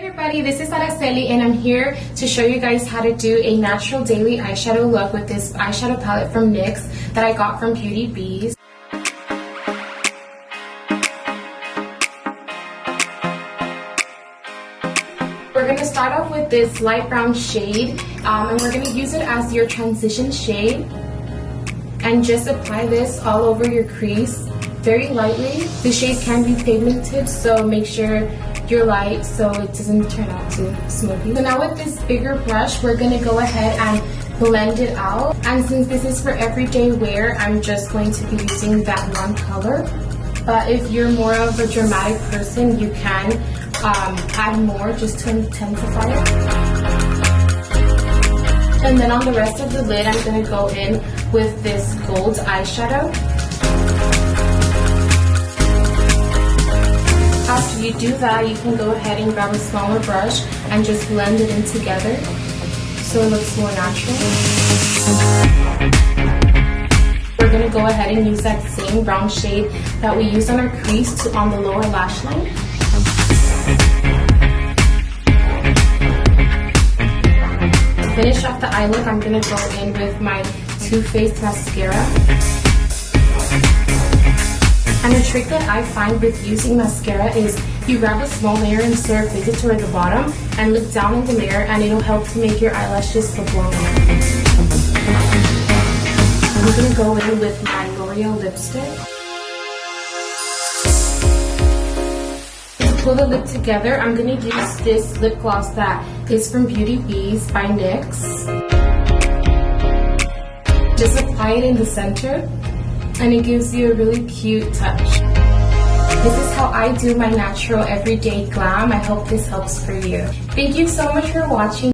Everybody, this is Aracely and I'm here to show you guys how to do a natural daily eyeshadow look with this eyeshadow palette from NYX that I got from BEAUTYBEEZ. We're going to start off with this light brown shade and we're going to use it as your transition shade and just apply this all over your crease very lightly. The shade can be pigmented, so make sure you're light so it doesn't turn out too smoky. So now with this bigger brush, we're going to go ahead and blend it out. And since this is for everyday wear, I'm just going to be using that one color. But if you're more of a dramatic person, you can add more just to intensify it. And then on the rest of the lid, I'm going to go in with this gold eyeshadow. After you do that, you can go ahead and grab a smaller brush and just blend it in together so it looks more natural. We're going to go ahead and use that same brown shade that we used on our crease on the lower lash line. To finish off the eye look, I'm going to go in with my Too Faced mascara. And the trick that I find with using mascara is you grab a small mirror and sort of place it toward the bottom and look down in the mirror, and it'll help to make your eyelashes look longer. I'm going to go in with my L'Oreal lipstick. To pull the lip together, I'm going to use this lip gloss that is from BEAUTYBEEZ by NYX. Just apply it in the center, and it gives you a really cute touch. This is how I do my natural everyday glam. I hope this helps for you. Thank you so much for watching.